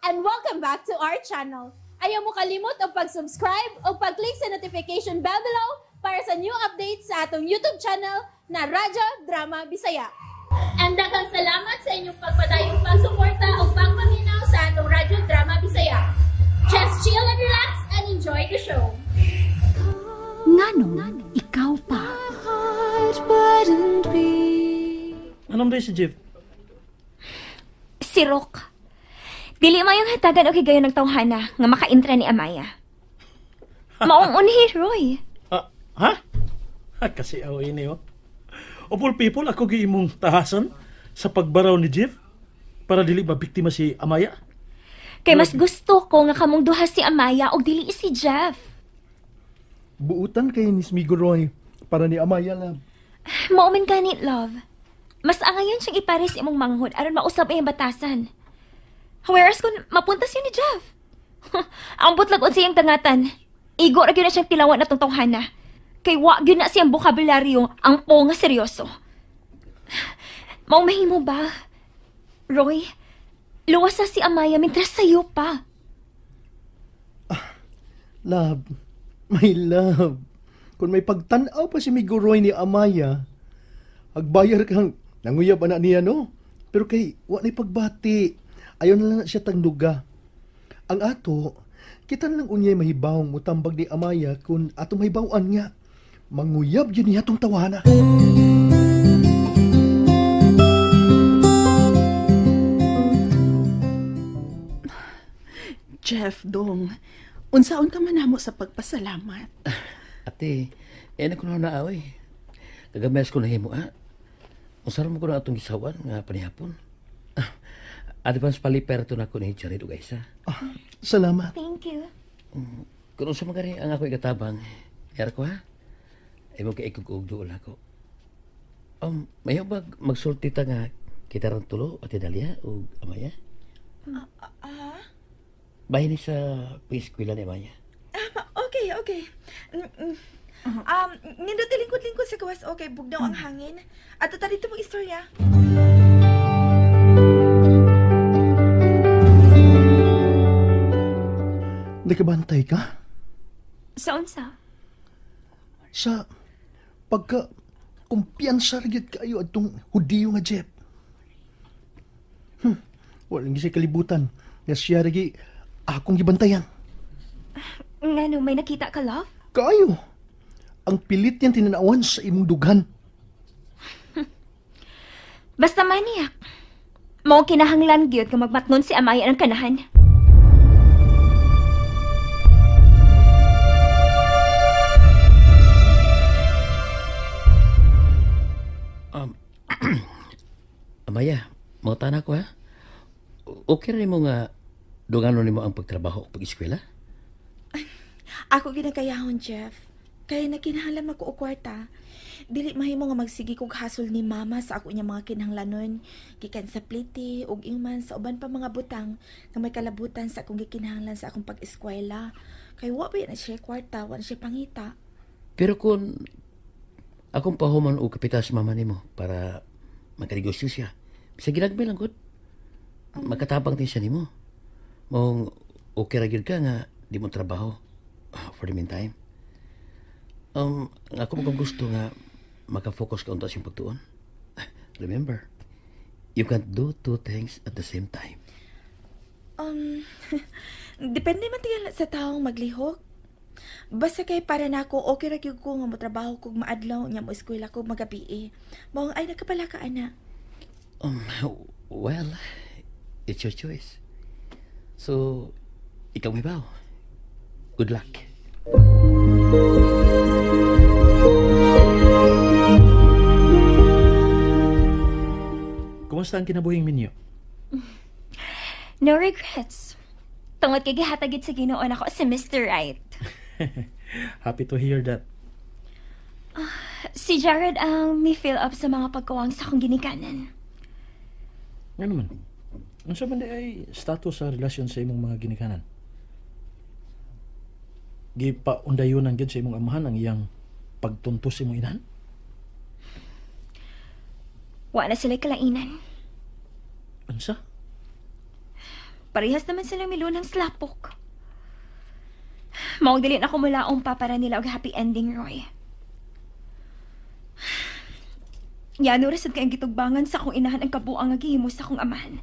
and welcome back to our channel. Ayaw mo kalimot o pag-subscribe o pag-click sa notification bell below para sa new updates sa atong YouTube channel na Radyo Drama Bisaya. And daghang salamat sa inyong pagpadayong pagsuporta o pagpaminaw sa atong Radyo Drama Bisaya. Just chill and relax and enjoy the show. Nganong ikaw pa? Anong day si Jeff? Si Rock. Dili mayong hatagan o higayon ng tawhana nga makaintra ni Amaya. Maong unhi, Roy. Ha? Kasi away niyo. Of all people, ako giimong tahasan sa pagbaraw ni Jeff para dili ba biktima si Amaya? Kay mas gusto ko nga kamong duha si Amaya o dili si Jeff. Buutan kay ni Smigo Roy para ni Amaya lab. Maumin ganit, love. Mas angayon siyang ipares imong manghod aron mausab ay batasan. Whereas kung mapunta siya ni Jeff. Ang butlag siyang tangatan. Igo ra gyud na siyang tilawan atong tawhana. Kay wa gyud na siyang bokabularyo ang po nga seryoso. Mao mahimo ba? Roy, luwas na si Amaya mintras sayo pa. Love, my love. Kung may pagtanaw pa si Migo Roy ni Amaya, agbayar kang nanguyab na niya, no? Pero kay wa na'y pagbati. Ayaw na lang siya tangduga. Ang ato, kita na lang unyay mahibawang mutambag ni Amaya kung ato mahibawaan nga. Manguyab yun niya itong tawana. Jeff, dong. Unsaon ka manamo sa pagpasalamat? Ate, na ko na naaway. Kagamayas ko na himo, ha? Usaron mo ko na atong gisawan nga panihapon. Advance paliper to na ko ni Jared guys, ha? Salamat. Thank you. Kung sa magari ang ako igatabang, yar ko, ha? Ay mo kay ikugugdoon ako. Mayo ba magsulti ta nga kita ron tulo at Dalia o Amaya? Bahin ni sa piskwila ni Amaya. Okay. Nindot lingkod-lingkod sa gawas, okay, bugnaw ang hangin. At tarito mong istorya. Nakabantay ka? Sa unsa? Sa pagka kumpiyansa rin kayo at itong hudiyo nga Jeff. Walang gisay kalibutan nga siya rin akong gibantayan. Ngano, may nakita ka, love? Kayo, ang pilit niyang tinanawan sa imong dughan. Basta maniyak. Mao kinahanglan gyud nga magmatnon si Amaya ang kanahan. Amaya, mga tanak ko, ha? Okay rin mo nga dunganon mo ang pagtrabaho o pag-eskwela? Ako ginagayahon, Jeff. Kaya nakinahanglan ako o kwarta. Dili mahimo nga magsigi kog hasol ni mama sa ako niya mga kinahanglanon. Gikan sa pliti, ug ingman sa uban pa mga butang nga may kalabutan sa akong gikinahanglan sa akong pag-eskwela. Kay wa ba na siya kwarta, wa na siya pangita. Pero kung akong pahuman o kapital sa mama nimo para magkanegosyo siya, bisa ginagmay lang, good. Magkatabang din siya nimo. Mong okay ra gyud ka nga di mo trabaho for the meantime. Ako mo gusto nga makafocus ka unta sa pagtuon. Remember, you can't do two things at the same time. Depende man tingala sa taong maglihok. Basta kay para nako okay ra gyud ko nga motrabaho kog maadlaw nya mo eskwela kog magabi. Mao ay nakapala ka ana. Well, it's your choice. So, ikaw may baw. Good luck. Kumusta ang kinabuhing minyo? No regrets. Tungod kay gihatagid sa Ginoo nako si Mr. Right. Happy to hear that. Si Jared ang may fill up sa mga pagkawang sa akong ginikanan. Nga naman. Ano sa banda ay status sa relasyon sa imong mga ginikanan? Gipaundayon ang sa imong amahan ang iyang pagtuntos sa imong inahan? Wa na sila kalainan. Ansa? Parehas naman silang milunang slapok. Maong dili na ko mulaong pa para nila og happy ending, Roy. Yano rasad kayong gitugbangan sa akong inahan ang kabuang nga gihimo sa akong amahan.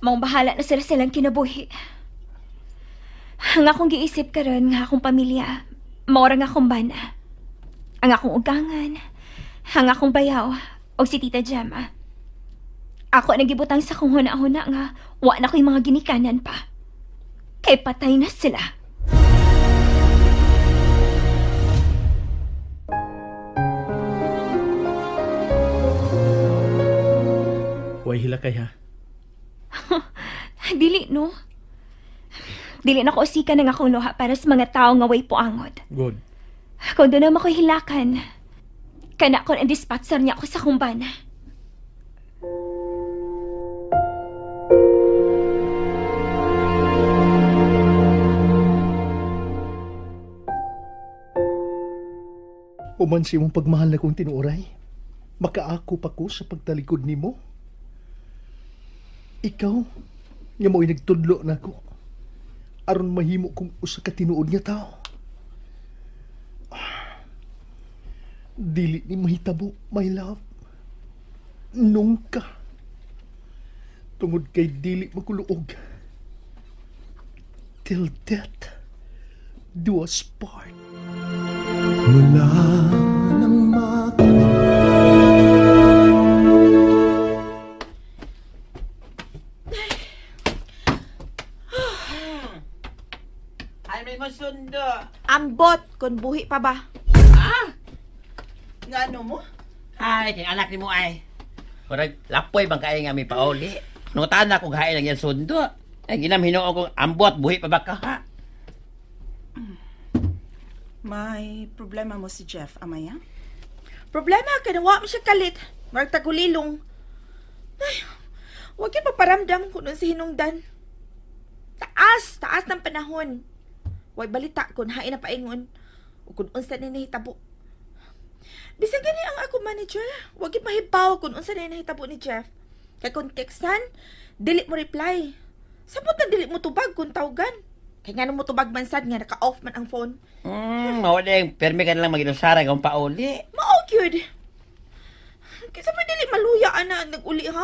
Maong bahala na sila silang kinabuhi. Ang akong giisip karon nga akong pamilya, maura nga akong bana. Ang akong ugangan, ang akong bayaw, o si Tita Gemma. Ako nagibutang sa kong huna-huna nga, wa na ko yung mga ginikanan pa. Kay patay na sila. Way hilakay ha. Dili, no? Dili na ko usika ng akong luha para sa mga tao nga way puangod. Good. Kung doon naman ko hilakan, kana ko ang dispatcher niya ako sa kumbana. Human si mong pagmahal na kong tinuoray. Makaako pa ko sa pagtalikod nimo. Ikaw, nga mo'y nagtudlo na ko. Aron mahimo kong usa ka tinuod nga tao. Dili ni mahitabo, my love. Nungka. Tungod kay dili makuluog. Till death do us part. Mula nang Ay, may masundo. Ambot, kung buhi pa ba? Nga ano mo? Ay, king anak ni mo ay. Kurag lapoy bang kaya nga may pauli. Nung tahan na kong hain lang yan sundo. Ay, ginam hinuong kong ambot, buhi pa ba ka ha? May problema mo si Jeff, Amaya? Problema, kanawa mo siya kalit. Magtagulilong. Ay, huwag yan paparamdam kung nun si Hinungdan. Taas ng panahon. Huwag balita kung hain na paingon o kung unsa na nahitabo. Bisag gani ang ako manager, huwag yung mahibaw kung unsa na nahitabo ni Jeff. Kay kung textan, dili mo reply. Sabot na dili mo tubag kung tawagan. Kaya nga nung mo tubag man sad nga naka-off man ang phone. Mawaling, permi ka na lang mag-inusara kung pauli. Ma-awkward. Kaysa pa dili maluyaan na nag-uli ha?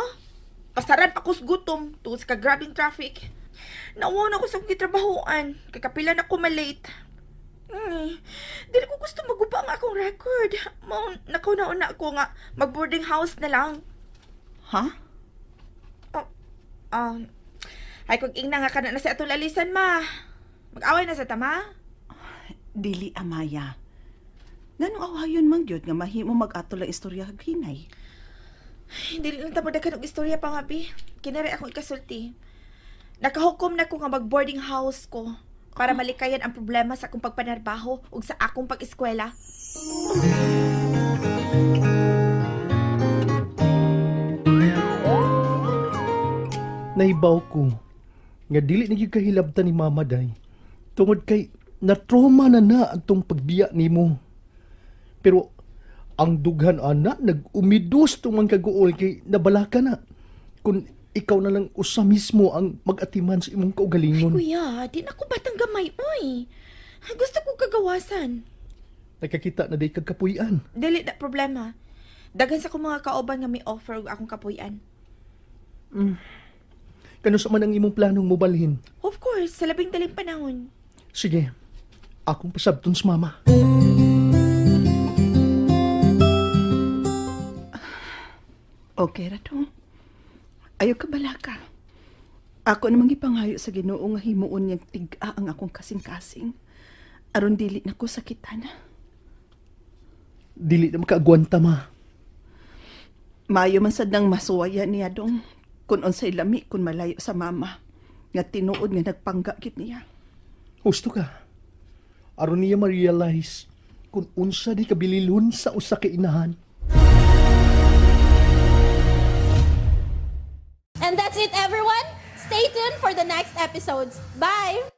Pasaran pa ko's gutom tungod sa kagrabing traffic. Nawaw na ko sa kitrabahoan. Kakapila na ko malate. Dili ko gusto maguba ang akong record. Nakauna-una ako nga mag-boarding house na lang. Ha? Ay kung ingna nga ka na sa atong lalisan ma. Mag-away na sa tama? Dili, Amaya. Ganong awayon man gyud nga mahimo mag-ato lang istorya hinay. Dili lang tamo daghan og istorya pa nga bi. Kinari akong ikasulti. Nakahukom na ko nga mag-boarding house ko para malikayan ang problema sa akong pagpanarbaho ug sa akong pag-eskwela. Naibaw ko nga dili na gyud kahilabtan ni Mama Day. Tungod kay na-trauma na atong pagbiya nimo. Pero ang dughan ana nag-umidos tong mga kaguol kay nabalaka na. Kung ikaw na lang usa mismo ang mag-atiman sa imong kaugalingon. Kuya, di na ko batang gamay, oy. Gusto ko kagawasan. Nakakita na day kagkapuy-an. Dili na problema. Daghan sa ko mga kauban nga may offer og akong kapuy-an. Kano sa man ang imong planong mobalhin? Of course, sa labing daling panahon. Sige, akong pasabton sa Mama. Okay ra to. Ayaw ka balaka. Ako namang ipanghayo sa Ginoo nga himuon niyang tig-a ang akong kasing-kasing. Aron dili na ko sakitan. Dili na makaagwanta, Ma. Maayo man sad nang masuwaya niya dong kun unsay lami kun malayo sa mama. Nga tinuod nga nagpangga gid niya. Husto ka. Aron niya ma-realize kung unsa di kabililon sa usa ka inahan. And that's it, everyone. Stay tuned for the next episodes. Bye!